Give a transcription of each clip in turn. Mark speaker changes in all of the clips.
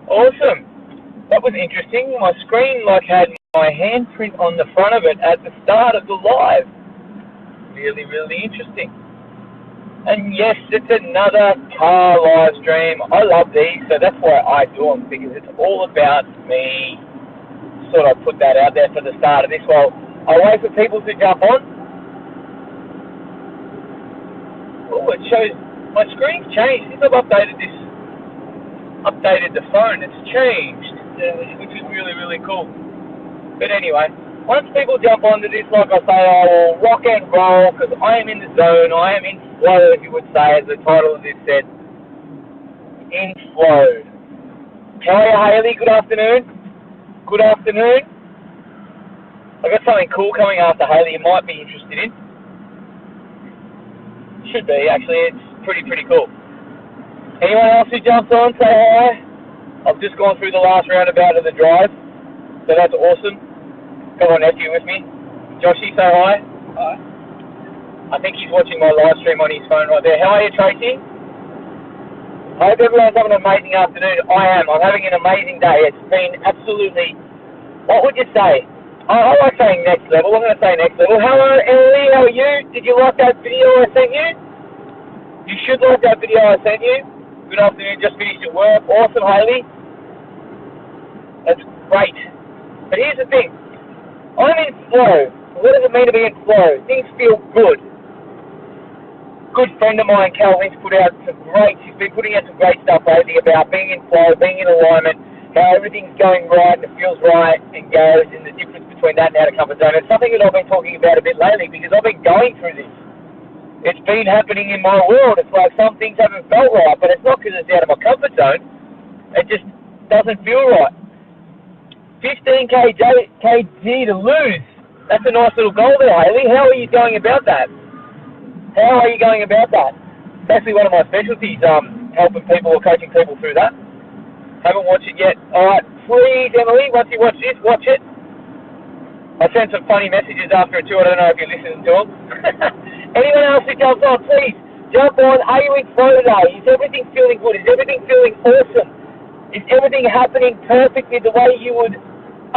Speaker 1: Awesome. That was interesting. My screen had my handprint on the front of it at the start of the live. Really, really interesting. And yes, it's another car live stream. I love these, so that's why I do them, because it's all about me. Sort of put that out there for the start of this while I wait for people to jump on. Oh, it shows my screen's changed since I've updated the phone. It's changed, which is really, really cool. But anyway, once people jump onto this, like I say, I will rock and roll, because I am in the zone. I am in flow, as you would say, as the title of this said. In flow. How are you, Hayley? Good afternoon. Good afternoon. I've got something cool coming after Hayley you might be interested in. Should be, actually. It's pretty cool. Anyone else who jumps on, say hi. I've just gone through the last roundabout of the drive, so that's awesome. Come on, nephew, with me. Joshy, say hi. Hi. I think he's watching my live stream on his phone right there. How are you, Tracy? I hope everyone's having an amazing afternoon. I am. I'm having an amazing day. It's been absolutely, what would you say? I like saying next level. I'm going to say next level. Hello, Ellie. How are you? Did you like that video I sent you? You should like that video I sent you. Good afternoon. Just finished at work. Awesome, Hayley. That's great. But here's the thing. I'm in flow. What does it mean to be in flow? Things feel good. Good friend of mine, Calvin's she's been putting out some great stuff lately about being in flow, being in alignment, how everything's going right and it feels right and goes, and the difference between that and out of comfort zone. It's something that I've been talking about a bit lately because I've been going through this. It's been happening in my world. It's like some things haven't felt right, but it's not because it's out of my comfort zone. It just doesn't feel right. 15 kg to lose. That's a nice little goal there, Hayley. How are you going about that? How are you going about that? It's actually one of my specialties, helping people or coaching people through that. Haven't watched it yet. Alright, please, Emily, once you watch this, watch it. I sent some funny messages after it too. I don't know if you're listening to them. Anyone else who jumps on, please, jump on. Are you in flow today? Is everything feeling good? Is everything feeling awesome? Is everything happening perfectly the way you would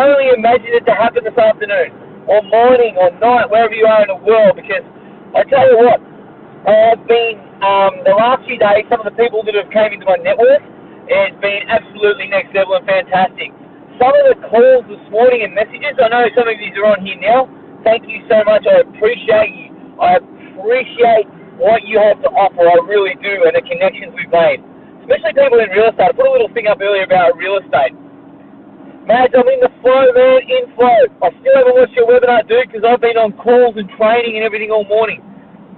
Speaker 1: only imagine it to happen this afternoon, or morning, or night, wherever you are in the world? Because I tell you what, I've been, the last few days, some of the people that have came into my network, it's been absolutely next level and fantastic. Some of the calls this morning and messages, I know some of you are on here now. Thank you so much. I appreciate you. I appreciate what you have to offer. I really do, and the connections we've made. Especially people in real estate. I put a little thing up earlier about real estate. Mads, I'm in the flow, man, in flow. I still haven't watched your webinar, dude, because I've been on calls and training and everything all morning.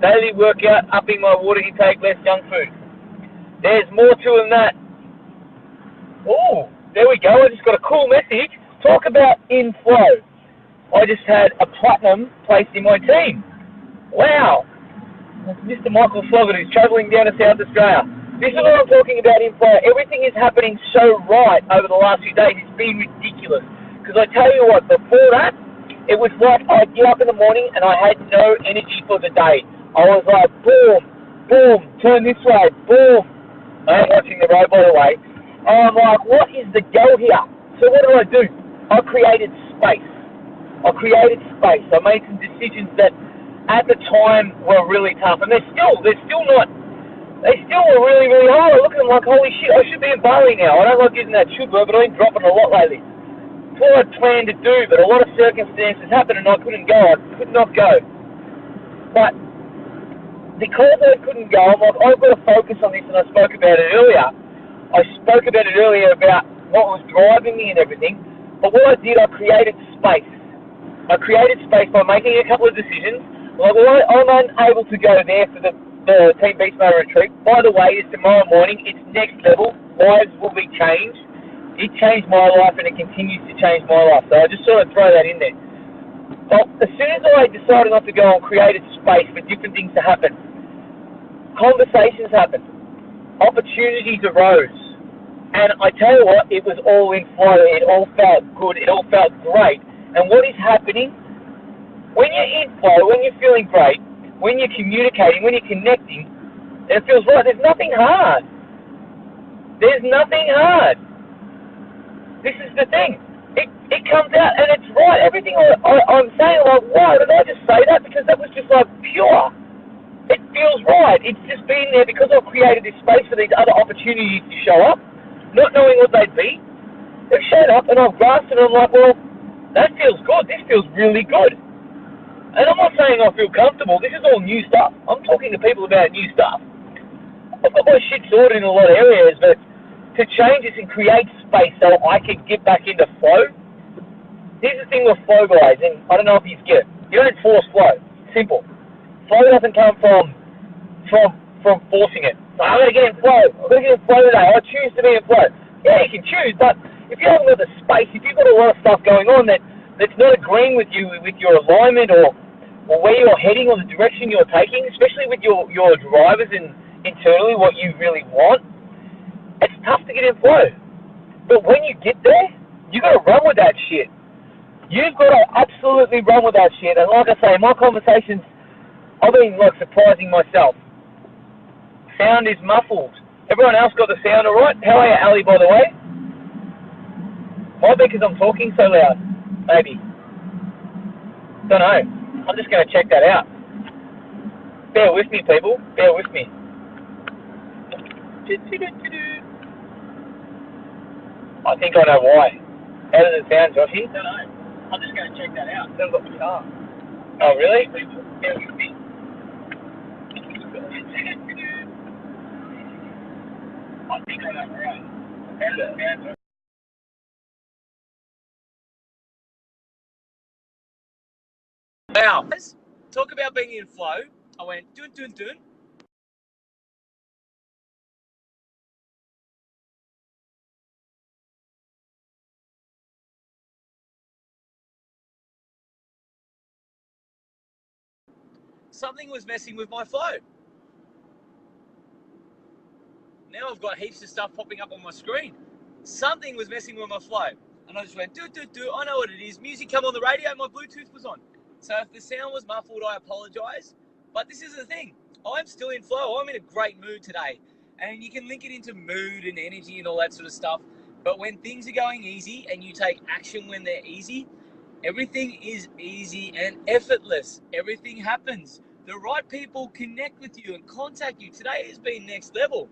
Speaker 1: Daily workout, upping my water intake, less junk food. There's more to it than that. Oh, there we go. I just got a cool message. Talk about in flow. I just had a platinum placed in my team. Wow. That's Mr. Michael Sloggett, who's travelling down to South Australia. This is what I'm talking about in flow. Everything is happening so right over the last few days. It's been ridiculous. Because I tell you what, before that, it was like I'd get up in the morning and I had no energy for the day. I was like, boom, boom, turn this way, boom. I am watching the road, by the way. And I'm like, what is the go here? So what do? I created space. I made some decisions that at the time were really tough. And they're still not. They still were really, really hard. I look at them like, holy shit, I should be in Bali now. I don't like using that should word, but I've been dropping a lot lately. It's what I'd planned to do, but a lot of circumstances happened and I couldn't go. I could not go. But because I couldn't go, I'm like, I've got to focus on this, and I spoke about it earlier. About what was driving me and everything. But what I did, I created space. I created space by making a couple of decisions. Like, well, I'm unable to go there for the Team Beast Mode retreat. By the way, it's tomorrow morning. It's next level. Lives will be changed. It changed my life and it continues to change my life. So I just sort of throw that in there. So as soon as I decided not to go and created space for different things to happen, conversations happened. Opportunities arose. And I tell you what, it was all in flow. It all felt good. It all felt great. And what is happening? When you're in flow, when you're feeling great, when you're communicating, when you're connecting, it feels right. There's nothing hard. This is the thing. It comes out and it's right. Everything I'm saying, like, why did I just say that? Because that was just like pure. It feels right. It's just been there because I've created this space for these other opportunities to show up, not knowing what they'd be. They've showed up and I've grasped it and I'm like, well, that feels good. This feels really good. And I'm not saying I feel comfortable. This is all new stuff. I'm talking to people about new stuff. I've got my shit sorted in a lot of areas, but to change this and create space so I can get back into flow. Here's the thing with flow, guys, and I don't know if you get it. You don't force flow. Simple. Flow doesn't come from forcing it. So I'm going to get in flow. I'm going to get in flow today. I choose to be in flow. Yeah, you can choose, but if you haven't got the space, if you've got a lot of stuff going on that's not agreeing with you, with your alignment or where you're heading or the direction you're taking, especially with your drivers and internally what you really want, it's tough to get in flow. But when you get there, you got to run with that shit. You've got to absolutely run with that shit. And like I say, in my conversations, I've been like surprising myself. Sound is muffled. Everyone else got the sound all right? How are you, Ali, by the way? Might be because I'm talking so loud. Maybe. Don't know. I'm just going to check that out. Bear with me, people. Bear with me. I think I know why. How does it sound, Joshy? Don't know. I'm just going to check that out. Sounds like we are. Oh, really? Bear with me. I think I know why. How does it sound, Joshy? Wow. Talk about being in flow. I went dun dun dun. Something was messing with my flow. Now I've got heaps of stuff popping up on my screen. Something was messing with my flow. And I just went, do. I know what it is. Music come on the radio, my Bluetooth was on. So if the sound was muffled, I apologize. But this is the thing. I'm still in flow. I'm in a great mood today. And you can link it into mood and energy and all that sort of stuff. But when things are going easy and you take action when they're easy, everything is easy and effortless. Everything happens. The right people connect with you and contact you. Today has been next level.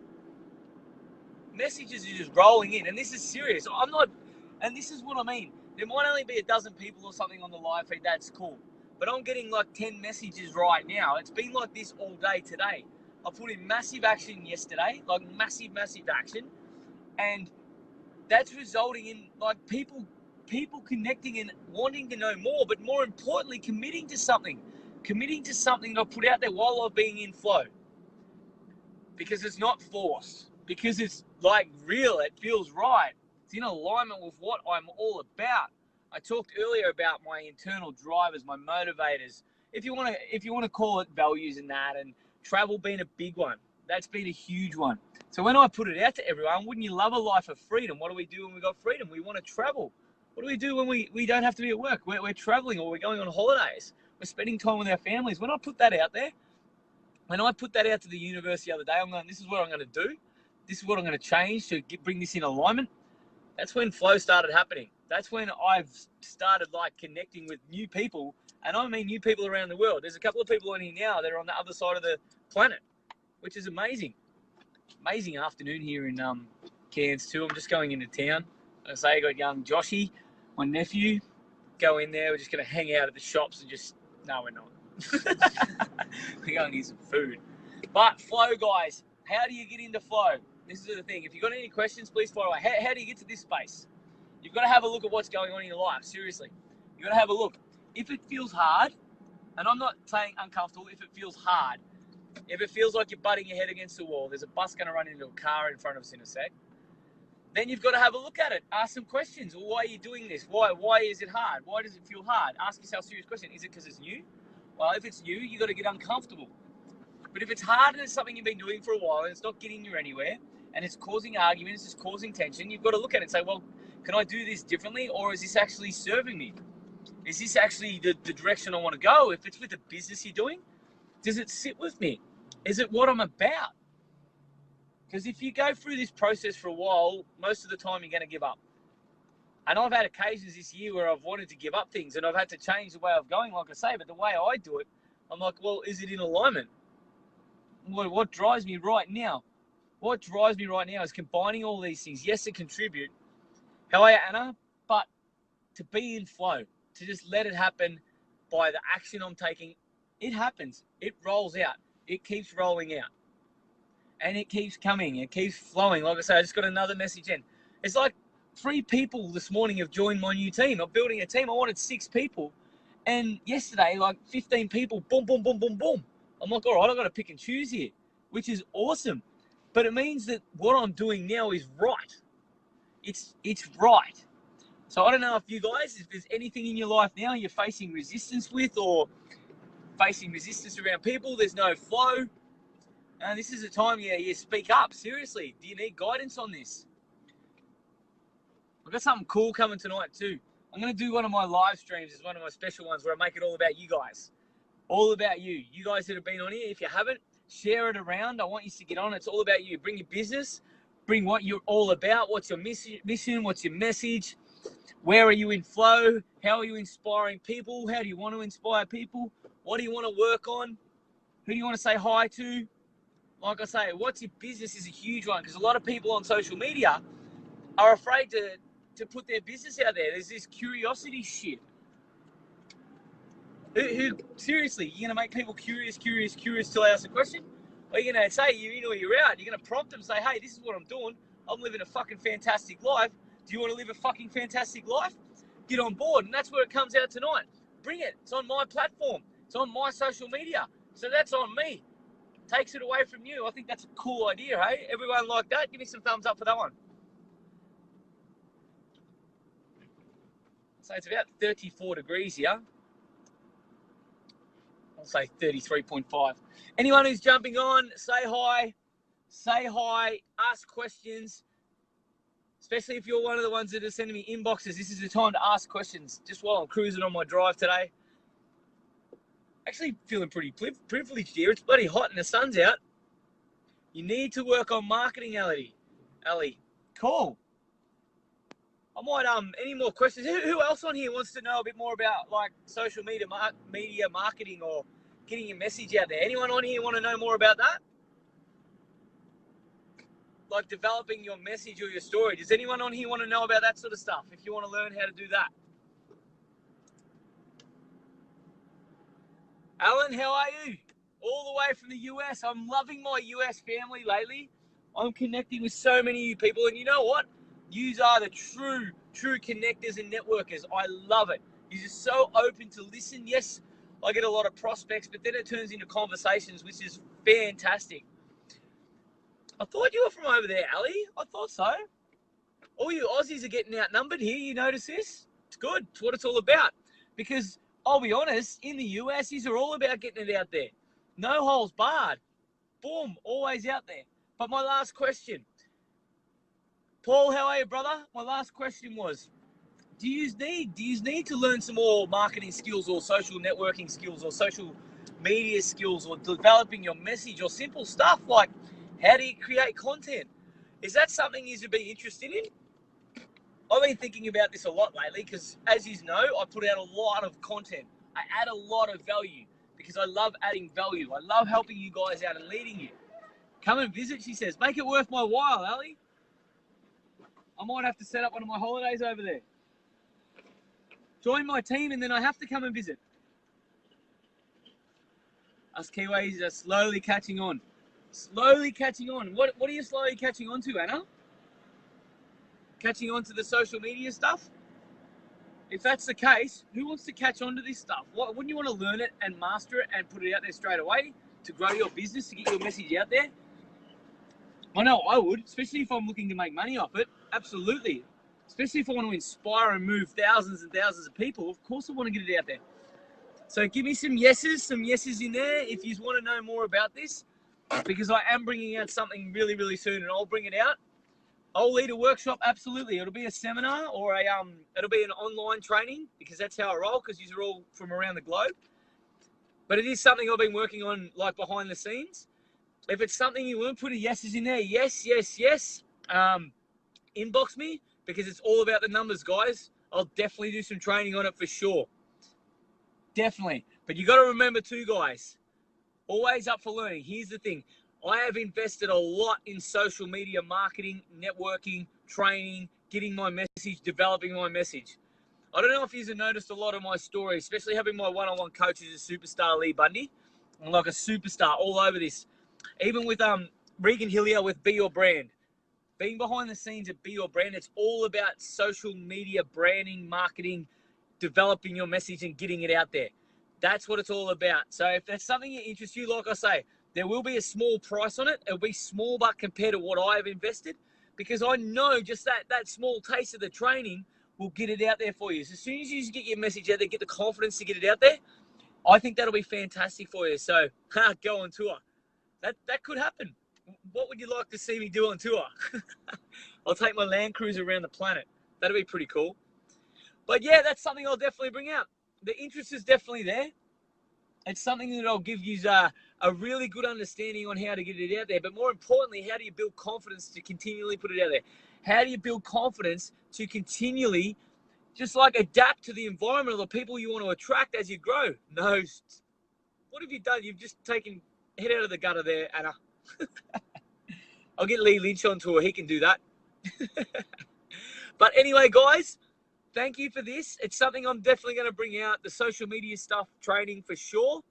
Speaker 1: Messages are just rolling in, and this is serious. And this is what I mean. There might only be a dozen people or something on the live feed. That's cool. But I'm getting like 10 messages right now. It's been like this all day today. I put in massive action yesterday, like massive action. And that's resulting in like people connecting and wanting to know more, but more importantly, committing to something that I put out there while I'm being in flow. Because it's not forced, because it's like real, it feels right. It's in alignment with what I'm all about. I talked earlier about my internal drivers, my motivators. If you want to call it values and that, and travel being a big one. That's been a huge one. So when I put it out to everyone, wouldn't you love a life of freedom? What do we do when we got freedom? We want to travel. What do we do when we don't have to be at work? We're traveling, or we're going on holidays. We're spending time with our families. When I put that out there, when I put that out to the universe the other day, I'm going, this is what I'm going to do. This is what I'm going to change to bring this in alignment. That's when flow started happening. That's when I've started like connecting with new people, and I mean new people around the world. There's a couple of people on here now that are on the other side of the planet, which is amazing. Amazing afternoon here in Cairns too. I'm just going into town. I say I got young Joshy, my nephew. Go in there. We're just going to hang out at the shops and just, no, we're not. We're going to get some food. But flow, guys, how do you get into flow? This is the thing. If you've got any questions, please fire away. How do you get to this space? You've got to have a look at what's going on in your life. Seriously. You've got to have a look. If it feels hard, and I'm not saying uncomfortable, if it feels hard, if it feels like you're butting your head against the wall, there's a bus going to run into a car in front of us in a sec, then you've got to have a look at it. Ask some questions. Well, why are you doing this? Why is it hard? Why does it feel hard? Ask yourself a serious question. Is it because it's new? Well, if it's new, you've got to get uncomfortable. But if it's hard and it's something you've been doing for a while and it's not getting you anywhere and it's causing arguments, it's causing tension, you've got to look at it and say, well, can I do this differently, or is this actually serving me? Is this actually the direction I want to go? If it's with the business you're doing, does it sit with me? Is it what I'm about? Because if you go through this process for a while, most of the time you're going to give up.
Speaker 2: And I've had occasions this year where I've wanted to give up things and I've had to change the way of going, like I say. But the way I do it, I'm like, well, is it in alignment? What drives me right now? What drives me right now is combining all these things. Yes, to contribute. How are you, Anna? But to be in flow, to just let it happen by the action I'm taking. It happens. It rolls out. It keeps rolling out. And it keeps coming. It keeps flowing. Like I say, I just got another message in. It's like 3 people this morning have joined my new team. I'm building a team. I wanted 6 people. And yesterday, like 15 people, boom, boom, boom, boom, boom. I'm like, all right, I've got to pick and choose here, which is awesome. But it means that what I'm doing now is right. It's right. So I don't know if you guys, if there's anything in your life now you're facing resistance with or facing resistance around people, there's no flow. And this is a time you speak up. Seriously, do you need guidance on this? I've got something cool coming tonight too. I'm going to do one of my live streams as one of my special ones where I make it all about you guys. All about you. You guys that have been on here, if you haven't, share it around. I want you to get on. It's all about you. Bring your business. Bring what you're all about. What's your mission? What's your message? Where are you in flow? How are you inspiring people? How do you want to inspire people? What do you want to work on? Who do you want to say hi to? Like I say, what's your business is a huge one because a lot of people on social media are afraid to put their business out there. There's this curiosity shit. Who seriously, you're going to make people curious till they ask a question? Or you're going to say you're in or you're out? You're going to prompt them, say, hey, this is what I'm doing. I'm living a fucking fantastic life. Do you want to live a fucking fantastic life? Get on board. And that's where it comes out tonight. Bring it. It's on my platform. It's on my social media. So that's on me. Takes it away from you. I think that's a cool idea, hey? Everyone like that? Give me some thumbs up for that one. So it's about 34 degrees here. I'll say 33.5. Anyone who's jumping on, say hi. Say hi. Ask questions. Especially if you're one of the ones that are sending me inboxes. This is the time to ask questions. Just while I'm cruising on my drive today. Actually feeling pretty privileged here. It's bloody hot and the sun's out. You need to work on marketing, Ali. Cool. I might, any more questions? Who else on here wants to know a bit more about like social media marketing or getting your message out there? Anyone on here want to know more about that? Like developing your message or your story. Does anyone on here want to know about that sort of stuff? If you want to learn how to do that. Alan, how are you? All the way from the US. I'm loving my US family lately. I'm connecting with so many of you people. And you know what? Yous are the true connectors and networkers. I love it. You're just so open to listen. Yes, I get a lot of prospects, but then it turns into conversations, which is fantastic. I thought you were from over there, Ali. I thought so. All you Aussies are getting outnumbered here. You notice this? It's good. It's what it's all about. Because I'll be honest, in the US, these are all about getting it out there. No holes barred. Boom, always out there. But my last question. Paul, how are you, brother? My last question was, do you need to learn some more marketing skills or social networking skills or social media skills or developing your message or simple stuff like how do you create content? Is that something you've been interested in? I've been thinking about this a lot lately because, as you know, I put out a lot of content. I add a lot of value because I love adding value. I love helping you guys out and leading you. Come and visit, she says. Make it worth my while, Ali. I might have to set up one of my holidays over there. Join my team and then I have to come and visit. Us Kiwis are slowly catching on. Slowly catching on. What are you slowly catching on to, Anna? Catching on to the social media stuff? If that's the case, who wants to catch on to this stuff? Wouldn't you want to learn it and master it and put it out there straight away to grow your business, to get your message out there? I know I would, especially if I'm looking to make money off it. Absolutely. Especially if I want to inspire and move thousands and thousands of people. Of course I want to get it out there. So give me some yeses in there if you want to know more about this, because I am bringing out something really, really soon and I'll bring it out. I'll lead a workshop, absolutely. It'll be a seminar or it'll be an online training because that's how I roll, because these are all from around the globe. But it is something I've been working on like behind the scenes. If it's something you want, put a yeses in there. Yes. inbox me because it's all about the numbers, guys. I'll definitely do some training on it for sure. Definitely. But you got to remember too, guys, always up for learning. Here's the thing. I have invested a lot in social media marketing, networking, training, getting my message, developing my message. I don't know if you've noticed a lot of my stories, especially having my one-on-one coach as a superstar, Lee Bundy. I'm like a superstar all over this. Even with Regan Hillier with Be Your Brand. Being behind the scenes at Be Your Brand, it's all about social media, branding, marketing, developing your message and getting it out there. That's what it's all about. So if that's something that interests you, like I say, there will be a small price on it. It'll be small, but compared to what I have invested, because I know just that small taste of the training will get it out there for you. So as soon as you get your message out there, get the confidence to get it out there, I think that'll be fantastic for you. So go on tour. That could happen. What would you like to see me do on tour? I'll take my Land Cruiser around the planet. That'll be pretty cool. But yeah, that's something I'll definitely bring out. The interest is definitely there. It's something that I'll give you a really good understanding on how to get it out there. But more importantly, how do you build confidence to continually put it out there? How do you build confidence to continually just like adapt to the environment of the people you want to attract as you grow? No. What have you done? You've just taken head out of the gutter there, Anna. I'll get Lee Lynch on tour. He can do that. But anyway, guys, thank you for this. It's something I'm definitely going to bring out. The social media stuff, training for sure.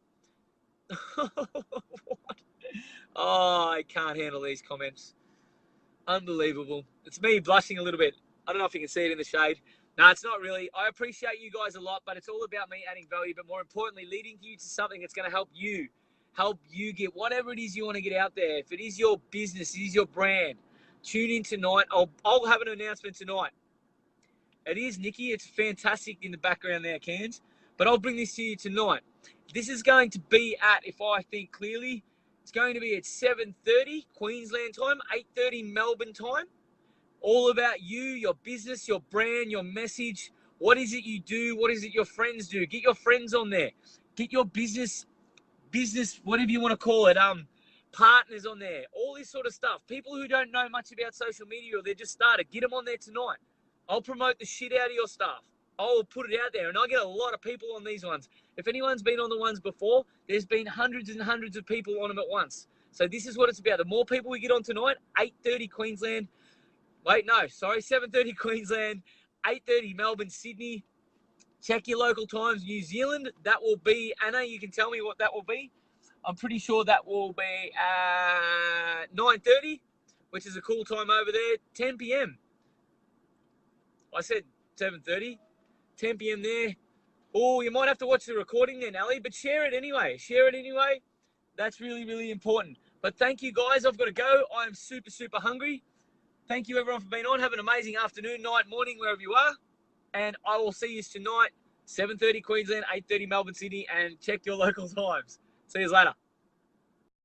Speaker 2: Oh, I can't handle these comments. Unbelievable. It's me blushing a little bit. I don't know if you can see it in the shade. No, it's not really. I appreciate you guys a lot, but it's all about me adding value, but more importantly, leading you to something that's going to help you get whatever it is you want to get out there. If it is your business, it is your brand, tune in tonight. I'll have an announcement tonight. It is, Nikki. It's fantastic in the background there, Cans. But I'll bring this to you tonight. This is going to be at, if I think clearly, it's going to be at 7:30 Queensland time, 8:30 Melbourne time. All about you, your business, your brand, your message. What is it you do? What is it your friends do? Get your friends on there. Get your business, whatever you want to call it, partners on there. All this sort of stuff. People who don't know much about social media or they're just started, get them on there tonight. I'll promote the shit out of your stuff. I'll put it out there, and I get a lot of people on these ones. If anyone's been on the ones before, there's been hundreds and hundreds of people on them at once. So this is what it's about. The more people we get on tonight, 8:30 Queensland. Wait, no, sorry, 7:30 Queensland, 8:30 Melbourne, Sydney. Check your local times. New Zealand, that will be, Anna, you can tell me what that will be. I'm pretty sure that will be 9:30, which is a cool time over there, 10 p.m. I said 7:30, 10 p.m. there. Oh, you might have to watch the recording then, Ali, but share it anyway. Share it anyway. That's really, really important. But thank you, guys. I've got to go. I am super, super hungry. Thank you, everyone, for being on. Have an amazing afternoon, night, morning, wherever you are. And I will see you tonight, 7:30 Queensland, 8:30 Melbourne, Sydney, and check your local times. See you later.